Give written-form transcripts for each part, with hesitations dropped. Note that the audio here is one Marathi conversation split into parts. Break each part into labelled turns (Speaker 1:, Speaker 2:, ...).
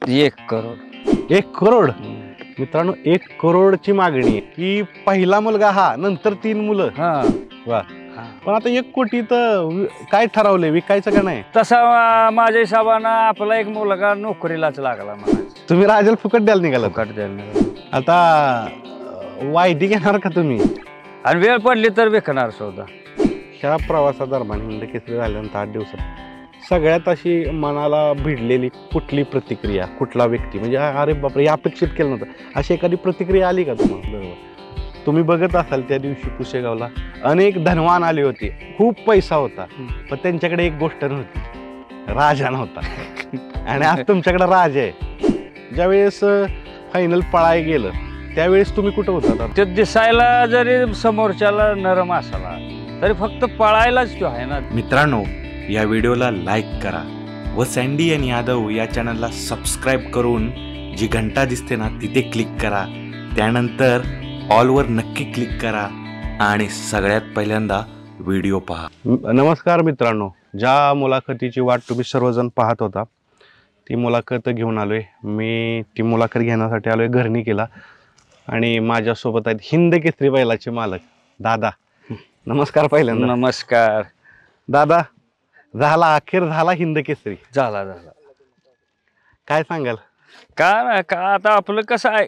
Speaker 1: 1 करोड.
Speaker 2: 1 करोड. मित्रांनो 1 करोडची मागणी आहे की पहिला मुलगा हा नंतर 3 मुलं.
Speaker 1: हा
Speaker 2: वा. पण आता 1 कोटी तर काय ठरवलंय विकायचं का नाही?
Speaker 1: तसा माझ्या हिशोबानं आपला एक मुलगा नोकरीलाच लागला म्हणायचं.
Speaker 2: तुम्ही राजाला फुकट द्यायला निघाला.
Speaker 1: फुकट द्यायला
Speaker 2: आता वायदी घेणार का तुम्ही?
Speaker 1: आणि वेळ पडली तर विकणार सुद्धा.
Speaker 2: ह्या प्रवासादरम्यान हिंद केसरी झाल्यानंतर 8 दिवसात सगळ्यात अशी मनाला भिडलेली कुठली प्रतिक्रिया, कुठला व्यक्ती म्हणजे अरे बापरे अपेक्षित केलं नव्हतं अशी एखादी प्रतिक्रिया आली का तुम्हाला? बरोबर. तुम्ही बघत असाल त्या दिवशी पुशेगावला अनेक धनवान आले होते, खूप पैसा होता, पण त्यांच्याकडे एक गोष्ट नव्हती, राजा नव्हता. आणि आज तुमच्याकडे राजा आहे. ज्यावेळेस फायनल पळाय गेलं त्यावेळेस तुम्ही कुठं होता?
Speaker 1: ते दिसायला जरी समोरच्याला नरम असाला तरी फक्त पळायलाच तो आहे ना.
Speaker 3: मित्रांनो, या व्हिडिओला लाईक करा व सँडी आणि यादव या चॅनलला सबस्क्राईब करून जी घंटा दिसते ना तिथे क्लिक करा. त्यानंतर ऑलवर नक्की क्लिक करा आणि सगळ्यात पहिल्यांदा व्हिडिओ पहा.
Speaker 2: नमस्कार मित्रांनो, ज्या मुलाखतीची वाट तुम्ही सर्वजण पाहत होता ती मुलाखत घेऊन आलोय. मी ती मुलाखत घेण्यासाठी आलोय घरणी केला आणि माझ्यासोबत आहेत हिंद केसरी बैलाचे मालक दादा. नमस्कार. पहिल्यांदा
Speaker 1: नमस्कार
Speaker 2: दादा. अखेर झाला हिंद केसरी.
Speaker 1: झाला.
Speaker 2: काय सांगाल?
Speaker 1: का आता आपलं कसं आहे,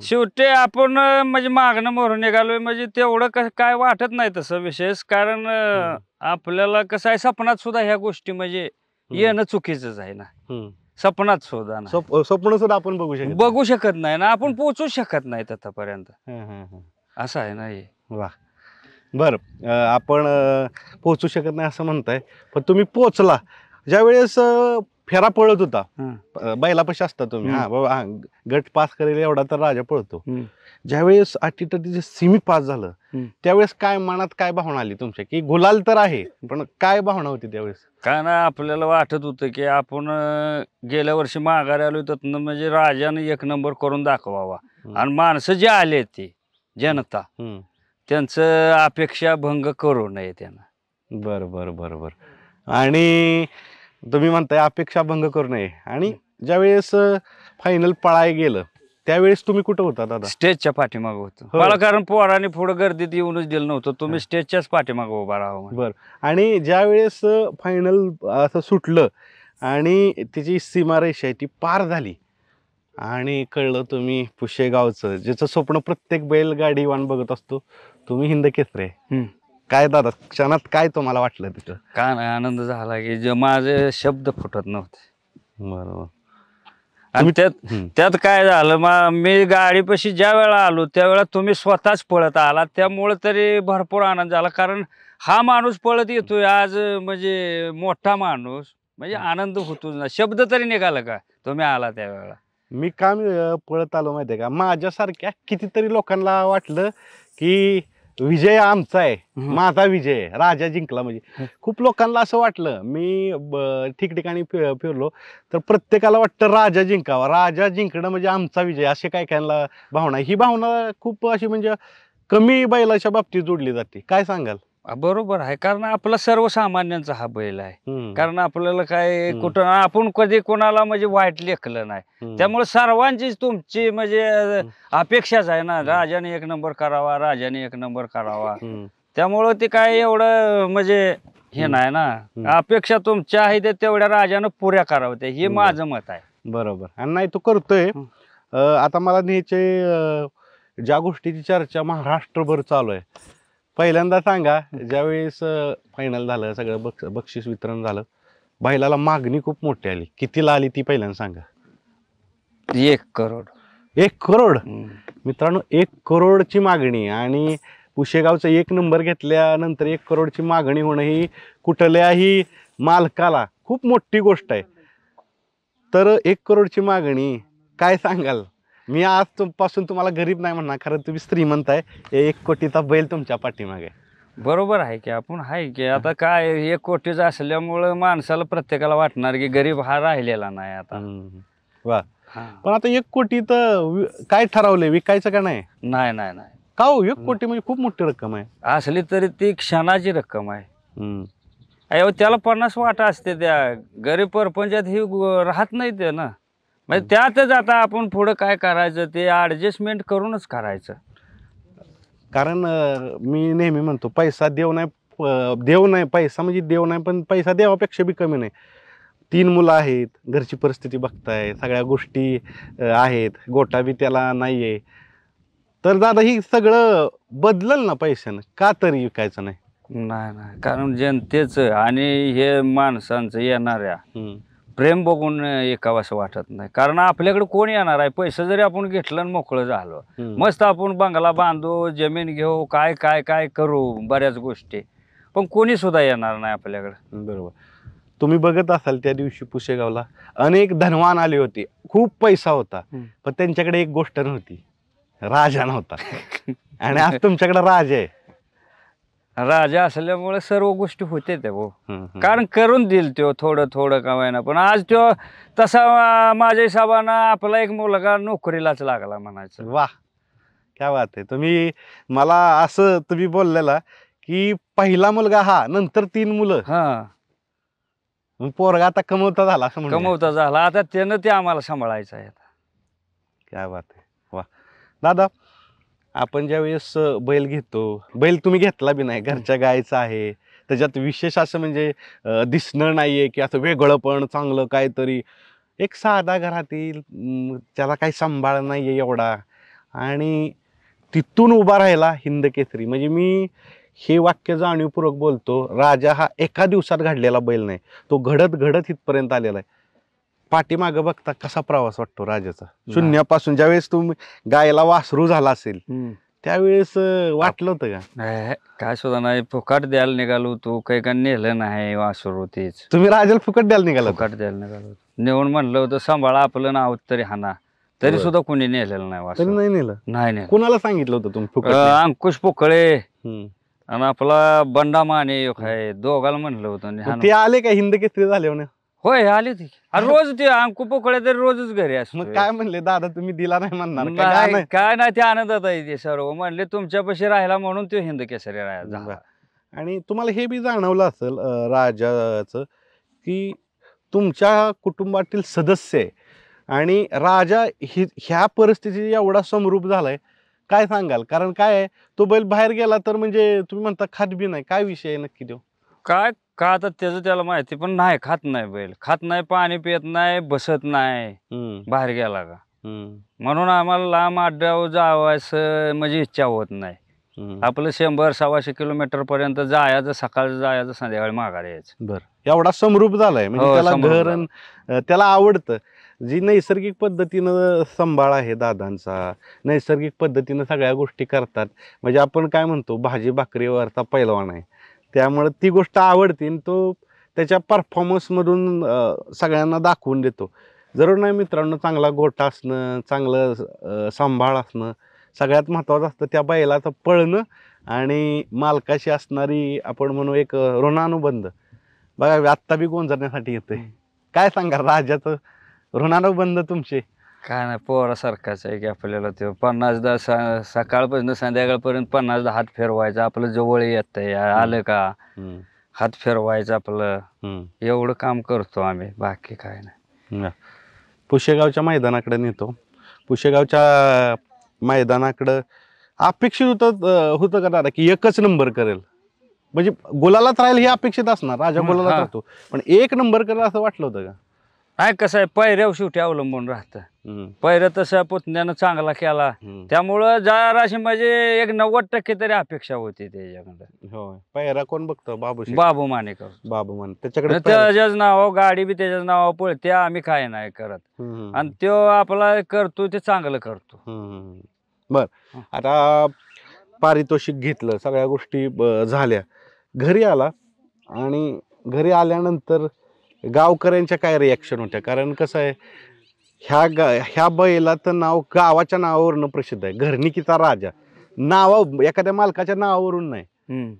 Speaker 1: शेवटी आपण म्हणजे मागणं मरून निघालोय म्हणजे तेवढं काय वाटत नाही तसं विशेष. कारण आपल्याला कसं आहे स्वप्नात सुद्धा ह्या गोष्टी म्हणजे येणं चुकीचंच आहे ना. स्वप्नात सुद्धा
Speaker 2: स्वप्न सुद्धा आपण
Speaker 1: बघू शकत नाही ना, आपण पोहोचू शकत नाही आतापर्यंत. असं आहे ना हे.
Speaker 2: वा. बर, आपण पोहोचू शकत नाही असं म्हणताय, पण तुम्ही पोहोचला. ज्यावेळेस फेरा पळत होता बैलापाशी असता तुम्ही, हा बाबा हा गट पास करेल एवढा तर राजा पळतो. ज्यावेळेस अटीतटीचे सिमी पास झालं त्यावेळेस काय मनात काय भावना आली तुमच्या, की गुलाल तर आहे पण काय भावना होती त्यावेळेस?
Speaker 1: काय ना आपल्याला वाटत होतं की आपण गेल्या वर्षी माघारी आलो त्यातनं म्हणजे राजाने 1 नंबर करून दाखवावा. आणि माणसं जे आले ते जनता त्यांचं अपेक्षा भंग करू नये त्यांना.
Speaker 2: बरोबर. आणि तुम्ही म्हणताय अपेक्षा भंग करू नये. आणि ज्यावेळेस फायनल पळाय गेलं त्यावेळेस तुम्ही कुठं होता दादा?
Speaker 1: स्टेजच्या पाठीमागं होतो मला, कारण पोराने पुढे गर्दीत येऊनच दिलं नव्हतं. तुम्ही स्टेजच्याच पाठीमागं उभा राहा.
Speaker 2: बरं. आणि ज्यावेळेस फायनल असं सुटलं आणि तिची सीमारेषा आहे ती पार झाली आणि कळलं तुम्ही पुशेगावचं ज्याचं स्वप्न प्रत्येक बैलगाडीवान बघत असतो, तुम्ही हिंद केसरी आहे. काय दादा क्षणात काय तुम्हाला वाटलं तिथं?
Speaker 1: काय नाही, आनंद झाला की माझे शब्द फुटत नव्हते.
Speaker 2: बरोबर.
Speaker 1: आणि त्यात काय झालं, मी गाडीपाशी ज्या वेळा आलो त्यावेळा तुम्ही स्वतःच पळत आला, त्यामुळे तरी भरपूर आनंद झाला. कारण हा माणूस पळत येतोय आज म्हणजे मोठा माणूस, म्हणजे आनंद होतो ना. शब्द तरी निघाला का तुम्ही आला त्यावेळेला?
Speaker 2: मी का पळत आलो माहितीये का, माझ्यासारख्या कितीतरी लोकांना वाटलं की विजय आमचा आहे, माझा विजय आहे, राजा जिंकला. म्हणजे खूप लोकांना असं वाटलं. मी ठिकठिकाणी फिरलो तर प्रत्येकाला वाटतं राजा जिंकावा, राजा जिंकणं म्हणजे आमचा विजय, असे काय कायला भावना. ही भावना खूप अशी म्हणजे कमी बैलाच्या बाबतीत जोडली जाते. काय सांगाल?
Speaker 1: बरोबर आहे, कारण आपला सर्वसामान्यांचा हा बैल आहे. कारण आपल्याला काय कुठं आपण कधी कोणाला म्हणजे वाईट लेखलं नाही, त्यामुळे सर्वांचीच तुमची म्हणजे अपेक्षाच आहे ना, राजाने 1 नंबर करावा, राजाने 1 नंबर करावा. त्यामुळं ते काय एवढं म्हणजे हे नाही ना, अपेक्षा तुमच्या आहे ते तेवढ्या राजानं पुऱ्या कराव्या, हे माझं मत आहे.
Speaker 2: बरोबर. आणि नाही तो करतोय. आता मला न्यायचे ज्या गोष्टीची चर्चा महाराष्ट्रभर चालू आहे, पहिल्यांदा सांगा ज्यावेळेस फायनल झालं सगळं बक्षीस वितरण झालं, बैलाला मागणी खूप मोठी आली. कितीला आली ती पहिल्यांदा सांगा?
Speaker 1: 1 करोड.
Speaker 2: 1 करोड. मित्रांनो 1 करोडची मागणी. आणि पुशेगावचा 1 नंबर घेतल्यानंतर 1 करोडची मागणी होणं ही कुठल्याही मालकाला खूप मोठी गोष्ट आहे. तर 1 करोडची मागणी काय सांगाल? मी आजपासून तुम्हाला गरीब नाही म्हणणार, कारण तुम्ही श्रीमंत आहे. 1 कोटीचा बैल तुमच्या पाठीमागे.
Speaker 1: बरोबर आहे की आपण आहे की आता काय 1 कोटीचं असल्यामुळं माणसाला प्रत्येकाला वाटणार की गरीब हा राहिलेला नाही आता.
Speaker 2: वा. पण आता 1 कोटी तर काय ठरवलंय विकायचं का नाही?
Speaker 1: नाही.
Speaker 2: का हो? 1 कोटी म्हणजे खूप मोठी रक्कम आहे.
Speaker 1: असली तरी ती क्षणाची रक्कम आहे. त्याला 50 वाटा असते, त्या गरीब परपंचात ही राहत नाही ते ना. म्हणजे त्यातच आता आपण पुढं काय करायचं ते ऍडजस्टमेंट करूनच करायचं.
Speaker 2: कारण मी नेहमी म्हणतो पैसा देव नाही, देव नाही, पैसा म्हणजे देव नाही, पण पैसा देवापेक्षा बी कमी नाही. 3 मुलं आहेत, घरची परिस्थिती बघताय, सगळ्या गोष्टी आहेत, गोटा बी त्याला नाहीये. तर दादा ही सगळं बदलल ना पैशानं, का तरी विकायचं नाही?
Speaker 1: नाही नाही, कारण जनतेचं आणि हे माणसांचं येणाऱ्या प्रेम बघून एकावं असं वाटत नाही. कारण आपल्याकडे कोण येणार आहे? पैसे जरी आपण घेतलं आणि मोकळं झालो, मस्त आपण बंगला बांधू, जमीन घेऊ, काय काय काय करू, बऱ्याच गोष्टी, पण कोणी सुद्धा येणार नाही आपल्याकडे.
Speaker 2: बरोबर. तुम्ही बघत असाल त्या दिवशी पुशेगावला अनेक धनवान आले होते, खूप पैसा होता, पण त्यांच्याकडे एक गोष्ट नव्हती, राजा नव्हता. आणि आज तुमच्याकडे राजा आहे.
Speaker 1: राजा असल्यामुळे सर्व गोष्टी होते त्या भाऊ. कारण करून देईल तो थोडं थोडं कमायना, पण आज तो तसा माझ्या हिशोबानं आपला एक मुलगा नोकरीलाच लागला म्हणायचं.
Speaker 2: वाह, क्या बात आहे. तुम्ही मला असं तुम्ही बोललेला की पहिला मुलगा हा, नंतर 3 मुलं,
Speaker 1: हा
Speaker 2: पोरगा आता कमवता झाला असं म्हणूया.
Speaker 1: कमवता झाला, आता त्यानं ते आम्हाला सांभाळायचं आहे.
Speaker 2: क्या बात आहे. वा दादा, आपण ज्या वेळेस बैल घेतो, बैल तुम्ही घेतला बी नाही, घरच्या गायचा आहे, त्याच्यात विशेष असं म्हणजे दिसणं नाहीये की असं वेगळं पण चांगलं काहीतरी, एक साधा घरातील त्याला काही सांभाळ नाहीये एवढा, आणि तिथून उभा राहिला हिंद केसरी. म्हणजे मी हे वाक्य जाणीवपूर्वक बोलतो, राजा हा एका दिवसात घडलेला बैल नाही, तो घडत घडत इथपर्यंत आलेला आहे. पाठीमागं बघता कसा प्रवास वाटतो राजाचा, शून्यापासून. ज्यावेळेस तुम्ही गायला वासरू झाला असेल त्यावेळेस वाटलं होतं का?
Speaker 1: काय सुद्धा नाही, फुकाट द्यायला निघालो, तू काही का नेलं नाही वासरू. तेच
Speaker 2: तुम्ही राजाला फुकट द्यायला निघाला?
Speaker 1: फुकाट द्यायला निघालो, नेऊन म्हणलं होतं सांभाळा आपलं नाव तरी हाना, तरी सुद्धा कोणी नेलेलं नाही वासरू.
Speaker 2: नाही नेलं?
Speaker 1: नाही.
Speaker 2: कुणाला सांगितलं होतं तुम्ही फुकट?
Speaker 1: अंकुश पोकळे आणि आपला बंडा माने आहे, दोघाला म्हणलं होतं.
Speaker 2: ते आले का हिंद केसरी झाले हो?
Speaker 1: होय आले ते रोज, ते अंकु पोकळे तरी रोजच घरी असतो.
Speaker 2: मग काय म्हणले दादा, तुम्ही दिला नाही म्हणणार?
Speaker 1: काय नाही, ते आनंदात आहे ते सर्व. म्हणले तुमच्यापाशी राहिला म्हणून तो हिंद केसरी राहिला.
Speaker 2: आणि तुम्हाला हे बी जाणवलं असेल राजाचं की तुमच्या कुटुंबातील सदस्य आहे, आणि राजा ह्या परिस्थितीत एवढा समरूप झालाय, काय सांगाल? कारण काय आहे, तो बैल बाहेर गेला तर म्हणजे तुम्ही म्हणता खात बी नाही, काय विषय आहे नक्की तो?
Speaker 1: काय का आता त्याचं त्याला माहिती, पण नाही खात नाही बैल, खात नाही, पाणी पित नाही, बसत नाही बाहेर गेला का. म्हणून आम्हाला लांब अड्ड्यावर जावायचं म्हणजे इच्छा होत नाही. आपलं 100-125 किलोमीटर पर्यंत जायचं, सकाळचं जायचं, संध्याकाळी माघारी यायचं.
Speaker 2: बरं, एवढा समरूप झालाय म्हणजे त्याला घर, त्याला आवडतं. जी नैसर्गिक पद्धतीनं सांभाळ आहे दादांचा, नैसर्गिक पद्धतीनं सगळ्या गोष्टी करतात. म्हणजे आपण काय म्हणतो, भाजी भाकरीवरचा पैलवान आहे, त्यामुळे ती गोष्ट आवडते आणि तो त्याच्या परफॉर्मन्समधून सगळ्यांना दाखवून देतो. जरूर नाही मित्रांनो, चांगला गोठा असणं, चांगलं सांभाळ असणं सगळ्यात महत्त्वाचं असतं. त्या बैलाचं पळणं आणि मालकाशी असणारी आपण म्हणू एक ऋणानुबंध. बघा आत्ता बी गोंजरण्यासाठी येतोय. काय सांगा राजाचं ऋणानुबंध तुमचे?
Speaker 1: काय नाही, पोरासारखाच आहे की आपल्याला. ते 50दा सकाळपासून संध्याकाळपर्यंत 50दा हात फिरवायचा, आपलं जवळ येतंय, आलं का हात फिरवायचं आपलं, एवढं काम करतो आम्ही, बाकी काय नाही.
Speaker 2: पुशेगावच्या मैदानाकडे नेतो. पुशेगावच्या मैदानाकडं अपेक्षित होतं का दादा की एकच नंबर करेल, म्हणजे गुलालात राहील हे अपेक्षित असणार, राजा गुलालात राहतो, पण 1 नंबर करेल असं वाटलं होतं का?
Speaker 1: नाही, कसं आहे, पैऱ्यावर शेवटी अवलंबून राहतं. पैऱ्या तसं पुतण्यानं चांगला केला, त्यामुळं जराशी म्हणजे एक 90% तरी अपेक्षा होती त्याच्याकडे.
Speaker 2: हो, पैरा कोण बघतो?
Speaker 1: बाबू मानेकर.
Speaker 2: बाबू माने, त्याच्याकडे
Speaker 1: त्याच्याच नावावर गाडी बी त्याच्याच नावावर पळते, आम्ही काय नाही करत, आणि तो आपला करतो ते चांगलं करतो.
Speaker 2: बर, आता पारितोषिक घेतलं, सगळ्या गोष्टी झाल्या, घरी आला, आणि घरी आल्यानंतर गावकऱ्यांच्या काय रिॲक्शन होत्या? कारण कसं आहे, ह्या बैलाचं नाव गावाच्या नावावरून प्रसिद्ध आहे, घरणिकीचा राजा, नाव एखाद्या मालकाच्या नावावरून नाही,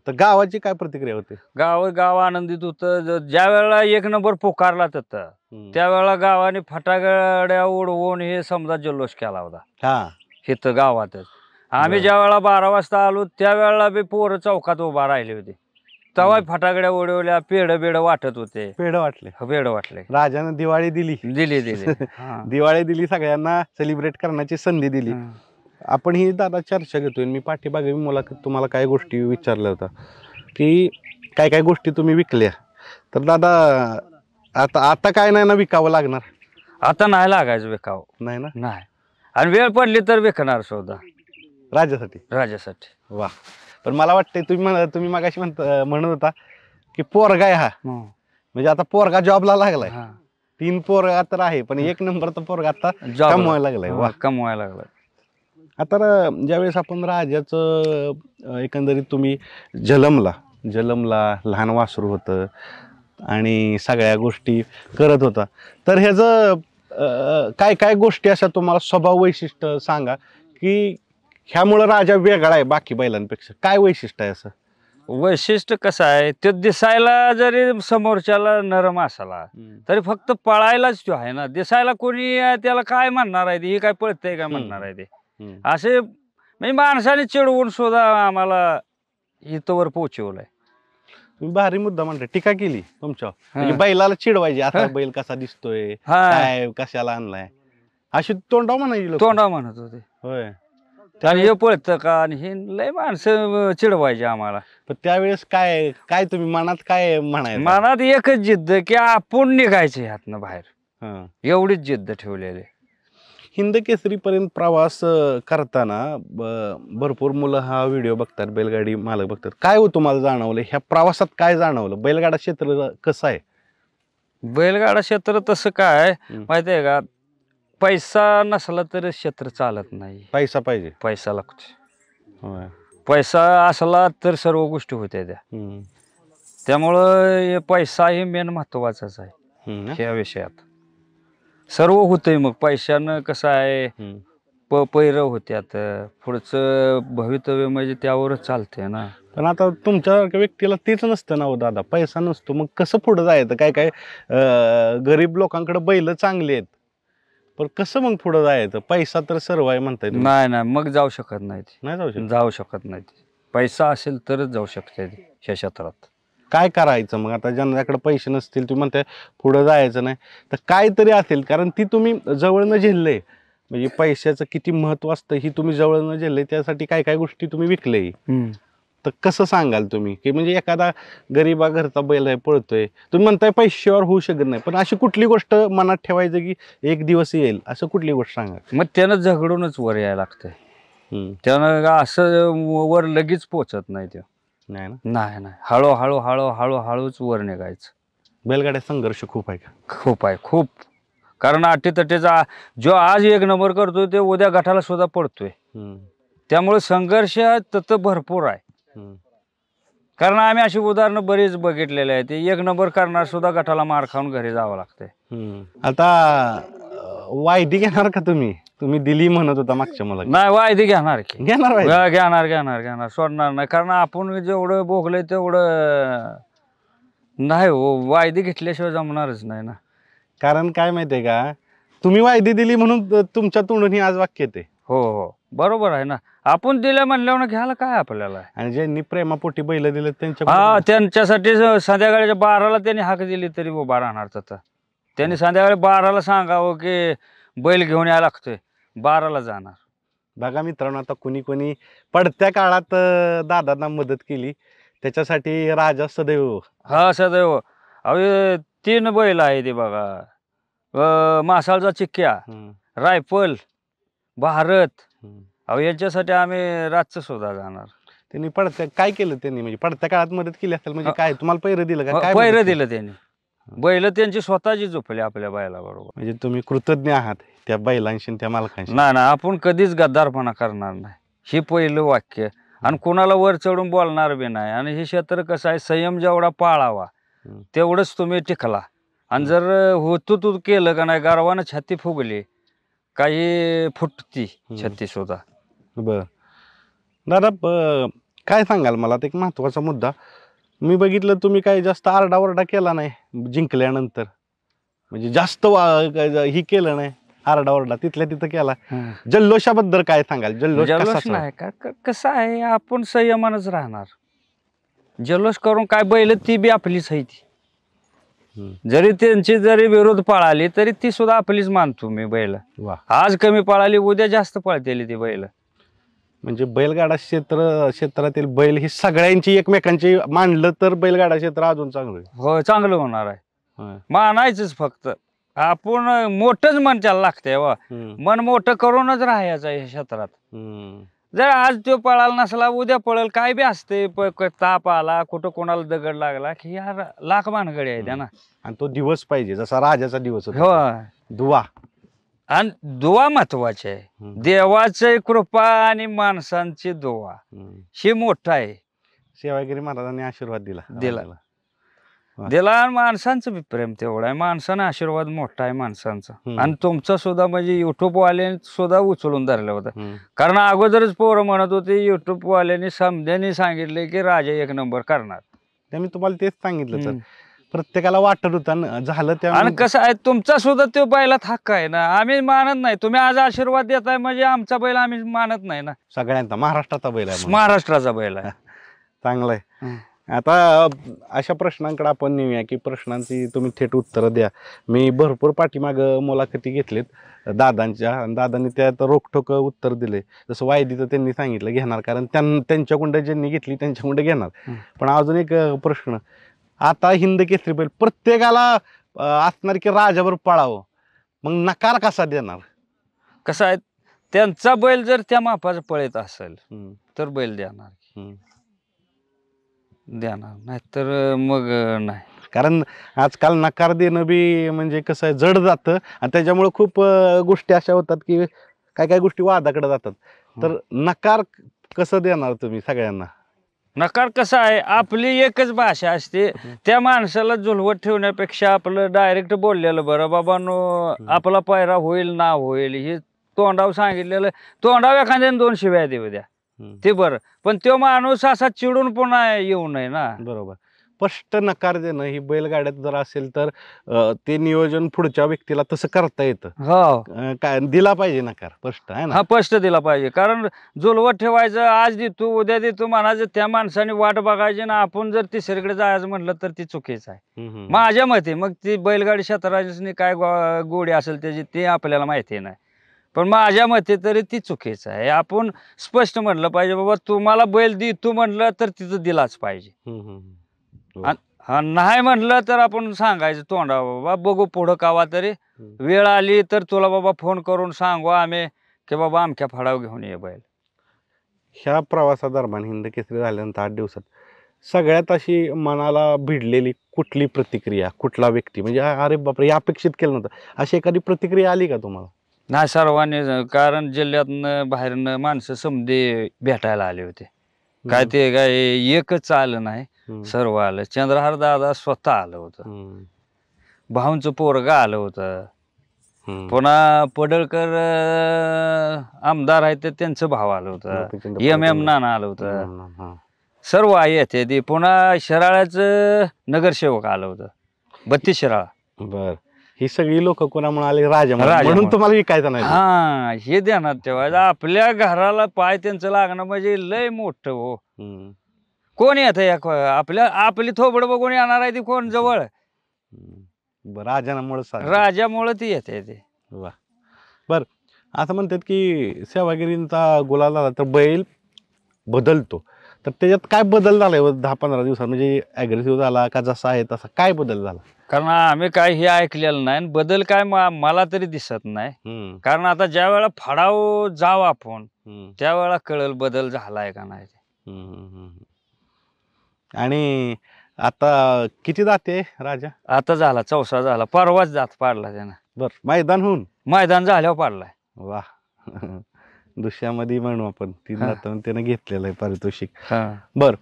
Speaker 2: तर गावाची काय प्रतिक्रिया होते?
Speaker 1: गाव आनंदित होतं. ज्या वेळेला 1 नंबर पुकारला होता त्यावेळेला गावाने फटाकड्या उडवून हे समजा जल्लोष केला होता इथं गावातच. आम्ही ज्या वेळेला 12 वाजता आलो त्यावेळेला बी पोरं चौकात उभा राहिले होते, तवा फटाकड्या उडवल्या, पेढ बेड वाटत होते.
Speaker 2: पेढ वाटले,
Speaker 1: पेढ वाटले,
Speaker 2: राजानं दिवाळी दिली.
Speaker 1: दिली दिली. हा.
Speaker 2: दिवाळी दिली, सगळ्यांना सेलिब्रेट करण्याची संधी दिली.
Speaker 1: हा.
Speaker 2: आपण ही दादा चर्चा घेतोय. मी पाठीमागे मुलाखत तुम्हाला काय गोष्टी विचारल्या होत्या की काय काय गोष्टी तुम्ही विकल्या, तर दादा आता आता काय नाही ना विकावं लागणार?
Speaker 1: आता नाही लागायचं विकाव,
Speaker 2: नाही ना,
Speaker 1: नाही. आणि वेळ पडली तर विकणार सुद्धा
Speaker 2: राजासाठी.
Speaker 1: राजासाठी.
Speaker 2: वा. पण मला वाटतंय तुम्ही मागाशी म्हणत होता की पोरगा आहे हा, म्हणजे आता पोरगा जॉबला लागलाय.
Speaker 1: हा.
Speaker 2: 3 पोरगा तर आहे, पण 1 नंबरचा पोरगा आता
Speaker 1: Job ला.
Speaker 2: कमवायला लागलाय. वा.
Speaker 1: कमवायला लागलाय.
Speaker 2: आता ज्यावेळेस आपण राजाचं एकंदरीत तुम्ही जलमला लहान वासरू होतं आणि सगळ्या गोष्टी करत होता, तर ह्याचं काय काय गोष्टी अशा तुम्हाला स्वभाव वैशिष्ट्य सांगा की ह्यामुळं राजा वेगळा आहे बाकी बैलांपेक्षा? काय वैशिष्ट्य आहे असं?
Speaker 1: वैशिष्ट्य कसं आहे, ते दिसायला जरी समोरच्याला नरम असला तरी फक्त पळायलाच तो आहे ना. दिसायला कोणी त्याला काय म्हणणार आहे, हे काय पळतंय काय म्हणणार आहे ते. असे म्हणजे माणसाने चिडवून सुद्धा आम्हाला इथवर पोहोचवलंय.
Speaker 2: तुम्ही भारी मुद्दा म्हणता, टीका केली तुमच्या म्हणजे बैलाला चिडवायची, आता बैल कसा दिसतोय, काय कशाला आणलाय, अशी तोंडाव म्हणायची लोक.
Speaker 1: तोंडा म्हणत होते.
Speaker 2: होय.
Speaker 1: आणि हे पळतं का, आणि हे लय माणसं चिडवायचे आम्हाला.
Speaker 2: पण त्यावेळेस काय काय तुम्ही मनात काय म्हणायचं?
Speaker 1: मनात एकच जिद्द की आपण निघायचं ह्यातनं बाहेर,
Speaker 2: हं.
Speaker 1: एवढीच जिद्द ठेवलेली.
Speaker 2: हिंद केसरी पर्यंत प्रवास करताना भरपूर मुलं हा व्हिडिओ बघतात, बैलगाडी मालक बघतात. काय हो तुम्हाला जाणवलं ह्या प्रवासात, काय जाणवलं? बैलगाडा क्षेत्र कसं आहे?
Speaker 1: बैलगाडा क्षेत्र तसं काय माहितीये का, पैसा नसला तर क्षेत्र चालत नाही.
Speaker 2: पैसा पाहिजे,
Speaker 1: पैसा लागतो.
Speaker 2: होय.
Speaker 1: पैसा असला तर सर्व गोष्टी होत्या त्या. त्यामुळं पैसा हे मेन महत्वाचाच आहे ह्या विषयात. सर्व होतंय. मग पैशानं कसं आहे, पैरं होत्यात, पुढचं भवितव्य म्हणजे त्यावरच चालतंय ना.
Speaker 2: पण आता तुमच्या व्यक्तीला तेच नसतं ना हो दादा, पैसा नसतो, मग कसं पुढे जायचं? काय काय गरीब लोकांकडे बैल चांगली आहेत, पण कसं मग पुढे जायचं? पैसा तर सर्व आहे म्हणताय तुम्ही.
Speaker 1: नाही नाही, मग जाऊ शकत नाही ते.
Speaker 2: नाही जाऊ शकत.
Speaker 1: जाऊ शकत नाही ते. पैसा असेल तरच जाऊ शकते ह्या क्षेत्रात.
Speaker 2: काय करायचं मग आता ज्यांच्याकडे पैसे नसतील, तुम्ही म्हणताय पुढे जायचं नाही, तर काहीतरी असेल, कारण ती तुम्ही जवळनं झेलले, म्हणजे पैशाचं किती महत्व असतं ही तुम्ही जवळनं झेलले, त्यासाठी काय काय गोष्टी तुम्ही विकले. तर कसं सांगाल तुम्ही की म्हणजे एखादा गरीबा घरचा बैल आहे, पळतोय, तुम्ही म्हणताय पैशावर होऊ शकत नाही, पण अशी कुठली गोष्ट मनात ठेवायचं की एक दिवस येईल, असं कुठली गोष्ट सांगा?
Speaker 1: मग त्यानं झगडूनच वर यायला लागतंय. त्यानं असं वर लगेच पोचत नाही ते.
Speaker 2: नाही ना.
Speaker 1: नाही नाही, हळूहळू हळूहळूच वर निघायचं.
Speaker 2: बैलगाड्या संघर्ष खूप आहे का?
Speaker 1: खूप आहे, खूप. कारण अटीतटीचा जो आज 1 नंबर करतोय ते उद्या गटाला सुद्धा पडतोय. त्यामुळे संघर्ष तसं भरपूर आहे. कारण आम्ही अशी उदाहरणं बरीच बघितलेली आहेत. 1 नंबर करणार सुद्धा गटाला मार खाऊन घरी जावं लागतंय.
Speaker 2: आता वायदी घेणार का तुम्ही? तुम्ही दिली म्हणत होता मागच्या मला.
Speaker 1: नाही, वायदी घेणार की.
Speaker 2: घेणार
Speaker 1: घेणार सोडणार नाही. कारण आपण जेवढं भोगलंय तेवढं नाही हो, वायदी घेतल्याशिवाय जमणारच नाही ना.
Speaker 2: कारण काय माहितीये का, तुम्ही वायदी दिली म्हणून तुमच्या तोंडून ही आज वाक्य येते.
Speaker 1: हो हो, बरोबर आहे ना. आपण दिल्या म्हणल्यावर घ्यायला काय आपल्याला.
Speaker 2: आणि ज्यांनी प्रेमापोटी बैल दिले त्यांच्या
Speaker 1: त्यांच्यासाठी संध्याकाळच्या 12ला त्यांनी हाक दिली तरी उभा राहणार. तर त्यांनी संध्याकाळी 12ला सांगावं की बैल घेऊन यायला लागतोय, 12ला जाणार.
Speaker 2: बघा मित्रांनो, आता कुणी पडत्या काळात दादांना मदत केली, त्याच्यासाठी राजा सदैव.
Speaker 1: हा, सदैव. अहो 3 बैल आहे ते बघा, मासाळचा चिक्क्या, रायफल, भारत. अहो यांच्यासाठी आम्ही रातचं सुद्धा जाणार.
Speaker 2: त्यांनी काय केलं त्यांनी, म्हणजे पडत्या काळात मदत केली असेल, म्हणजे काय तुम्हाला पैर दिलं का? काय
Speaker 1: पैर दिलं त्यांनी. बैल त्यांची स्वतःची झोपली आपल्या बैला बरोबर.
Speaker 2: म्हणजे तुम्ही कृतज्ञ आहात त्या बैलांशी, त्या मालकांशी.
Speaker 1: नाही ना, आपण कधीच गद्दारपणा करणार नाही, हे पहिलं वाक्य. आणि कोणाला वर चढून बोलणार बी नाही. आणि हे क्षेत्र कसं आहे, संयम जेवढा पाळावा तेवढंच तुम्ही टिकला. आणि जर तू केलं का नाही, गर्वानं छाती फुगली, काही फुटती छाती सुद्धा.
Speaker 2: बर दादा, काय सांगाल मला? एक महत्वाचा मुद्दा मी बघितलं, तुम्ही काही जास्त आरडाओरडा केला नाही जिंकल्यानंतर, म्हणजे जास्त ही केलं नाही आरडाओरडा, तिथल्या तिथं केला. जल्लोषाबद्दल काय सांगाल? जल्लोष
Speaker 1: नाही का, कसं आहे, आपण संयमानच राहणार. जल्लोष करून काय बैल ती बी आपलीच आहे ती.
Speaker 2: हम्म.
Speaker 1: जरी त्यांची जरी विरोध पळाली तरी ती सुद्धा आपलीच मानतो मी बैल.
Speaker 2: वा.
Speaker 1: आज कमी पळाली उद्या जास्त पळतेली ती बैल.
Speaker 2: म्हणजे बैलगाडा क्षेत्रातील बैल ही सगळ्यांची एकमेकांची मांडलं तर बैलगाडा क्षेत्र अजून चांगलं आहे.
Speaker 1: हो चांगलं होणार आहे.
Speaker 2: होय.
Speaker 1: मानायचंच फक्त आपण मोठंच मन त्याला लागतंय वा.
Speaker 2: हम्म.
Speaker 1: मन मोठं करूनच राहायचं या क्षेत्रात.
Speaker 2: हम्म.
Speaker 1: जर आज तो पळाला नसला उद्या पळल काय बी असते ताप आला कुठं कोणाला दगड लागला की यार लाख भानगडी आहे ना.
Speaker 2: आणि तो दिवस पाहिजे जसा राजाचा दिवस होता.
Speaker 1: हो
Speaker 2: दुवा.
Speaker 1: आणि दुवा महत्वाची आहे.
Speaker 2: हम्म.
Speaker 1: देवाची कृपा आणि माणसांची दुवा
Speaker 2: हम्म.
Speaker 1: हे मोठं आहे.
Speaker 2: सेवागिरी महाराजांनी आशीर्वाद दिला.
Speaker 1: दिला.
Speaker 2: राजाला. वा.
Speaker 1: दिला आणि माणसांचं बी प्रेम तेवढं आहे. माणसानं आशीर्वाद मोठा आहे माणसांचा.
Speaker 2: हम्म.
Speaker 1: आणि तुमचा सुद्धा म्हणजे युट्यूब वाले सुद्धा उचलून धरलं होतं.
Speaker 2: हम्म.
Speaker 1: कारण अगोदरच पोरं म्हणत होते युट्यूब वाल्यांनी समध्याने सांगितले की राजा एक नंबर करणार.
Speaker 2: ते मी तुम्हाला तेच सांगितलं तर
Speaker 1: हम्म.
Speaker 2: प्रत्येकाला वाटत होतं ना, झालं त्या
Speaker 1: आणि कसं आहे तुमचा सुद्धा तो बैलात हक्क आहे ना. आम्ही मानत नाही. तुम्ही आज आशीर्वाद देताय म्हणजे आमचा बैल आम्ही मानत नाही ना.
Speaker 2: सगळ्यांचा महाराष्ट्राचा बैल आहे म्हणून.
Speaker 1: महाराष्ट्राचा बैल आहे.
Speaker 2: चांगलं आहे.
Speaker 1: हम्म.
Speaker 2: आता अशा प्रश्नांकडे आपण नेऊया की प्रश्नांची तुम्ही थेट उत्तरं द्या. मी भरपूर पाठीमाग मुलाखती घेतलीत दादांच्या आणि दादांनी त्यात रोखठोक उत्तर दिले. जसं वायदीचं त्यांनी सांगितलं घेणार कारण त्यांच्याकडं ज्यांनी घेतली त्यांच्याकडं घेणार.
Speaker 1: हम्म.
Speaker 2: पण अजून एक प्रश्न, आता हिंद केसरी बैल प्रत्येकाला असणार की राजावर पळावं, मग नकार कसा देणार?
Speaker 1: कसं आहे त्यांचा बैल जर त्या मापाचा पळत असेल
Speaker 2: हम्म.
Speaker 1: तर बैल देणार.
Speaker 2: हम्म.
Speaker 1: देणार नाही तर मग नाही.
Speaker 2: कारण आजकाल नकार देणं बी म्हणजे कसं आहे जड जातं आणि त्याच्यामुळे खूप गोष्टी अशा होतात की काय काय गोष्टी वादाकडे जातात. तर नकार कसं देणार तुम्ही सगळ्यांना?
Speaker 1: नकार कसा आहे आपली एकच भाषा असते. त्या माणसाला झुलवत ठेवण्यापेक्षा आपलं डायरेक्ट बोललेलं बरं. बाबांनो आपला पायरा होईल ना होईल हे तोंडावर सांगितलेलं. तोंडावर एखाद्याने 2 शिव्या देऊ द्या ते बरं. पण तो माणूस असा चिडून पुन्हा येऊ नये ना.
Speaker 2: बरोबर. स्पष्ट नकार देणं ही बैलगाड्यात जर असेल तर ते नियोजन पुढच्या व्यक्तीला तसं करता येतं.
Speaker 1: हो
Speaker 2: काय दिला पाहिजे नकार स्पष्ट आहे ना.
Speaker 1: हा स्पष्ट दिला पाहिजे. कारण झुलवत ठेवायचं आज देतो उद्या देतो म्हणायचं त्या माणसाने वाट बघायची ना आपण जर तिसरीकडे जायचं म्हटलं तर ती चुकीचं आहे
Speaker 2: हम्म.
Speaker 1: माझ्या मते. मग ती बैलगाडी क्षेत्राची काय गोडी असेल त्याची ते आपल्याला माहिती नाही. पण माझ्या मते तरी ती चुकीचं आहे. आपण स्पष्ट म्हटलं पाहिजे बाबा तुम्हाला बैल देतो म्हटलं तर तिथं दिलाच पाहिजे.
Speaker 2: हम्म.
Speaker 1: हा नाही म्हटलं तर आपण सांगायचं तोंडा बाबा बघू पुढं कावा तरी वेळ आली तर तुला बाबा फोन करून सांगू आम्ही की बाबा अमक्या फडाव घेऊन ये बैल.
Speaker 2: ह्या प्रवासादरम्यान हिंद केसरी झाल्यानंतर 8 दिवसात सगळ्यात अशी मनाला भिडलेली कुठली प्रतिक्रिया, कुठला व्यक्ती म्हणजे अरे बापरे हे अपेक्षित केलं नव्हतं अशी एखादी प्रतिक्रिया आली का तुम्हाला?
Speaker 1: नाही सर्वांनी. कारण जिल्ह्यातनं बाहेरनं माणसं समधे भेटायला आले होते. काय ते काय एकच आलं नाही सर्व आलं. चंद्रहार दादा स्वतः आलं होतं. भाऊंचं पोरगा आलं होतं. पुन्हा पडळकर आमदार आहेत तर त्यांचं भाव आलं होतं. MM नाना आलं होतं. सर्व येते ते. पुन्हा शिराळ्याचं नगरसेवक आलं होतं 32 शिराळा.
Speaker 2: बर. ही सगळी लोक कोणामुळे आले? राजा
Speaker 1: राजामुळे.
Speaker 2: म्हणून तुम्हाला विकायचं नाही.
Speaker 1: हा हे ध्यानात ठेवायचं. आपल्या घराला पाय त्यांचं लागणं म्हणजे लय मोठं हो. कोण येत आपल्या आपली थोबड बघून येणार आहे ती कोण जवळ? राजामुळे ती येते ते.
Speaker 2: वा. बर. असं म्हणतात की सेवागिरींचा गुलाल झाला तर बैल बदलतो. तर त्याच्यात काय बदल झालाय 10-15 दिवसात? म्हणजे ॲग्रेसिव्ह झाला का जसा आहे तसा काय बदल झाला?
Speaker 1: कारण आम्ही काय हे ऐकलेलं नाही. बदल काय मला तरी दिसत नाही. कारण आता ज्या वेळा फडाव जाऊ आपण त्यावेळा कळल बदल झालाय का नाही.
Speaker 2: आणि आता किती जाते राजा?
Speaker 1: आता झाला 4सा झाला. परवाच जात पाडला त्यानं.
Speaker 2: बर. मैदान होऊन
Speaker 1: मैदान झाल्यावर पाडलाय.
Speaker 2: वा. दुसऱ्यामध्ये म्हणू आपण 3 दातांनी त्यानं घेतलेलं आहे पारितोषिक. बर.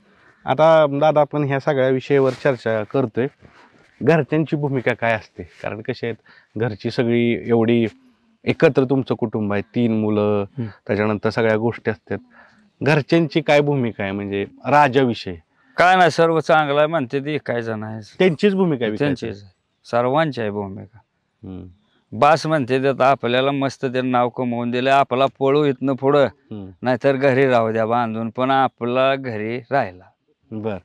Speaker 2: आता दादा आपण ह्या सगळ्या विषयावर चर्चा करतोय. घरच्यांची भूमिका काय असते? कारण कशी आहेत घरची सगळी एवढी एकत्र तुमचं कुटुंब आहे 3 मुलं त्याच्यानंतर सगळ्या गोष्टी असतात. घरच्यांची काय भूमिका आहे म्हणजे राजाविषयी?
Speaker 1: काय नाही सर्व चांगलं आहे म्हणते ती. काय जण आहे
Speaker 2: त्यांचीच भूमिका आहे?
Speaker 1: त्यांची सर्वांची आहे भूमिका. बास म्हणते त्यात आपल्याला मस्त ते नाव कमवून दिलं. आपला पळू इथनं पुढं नाहीतर घरी राहू द्या बांधून पण आपला घरी राहिला.
Speaker 2: बर.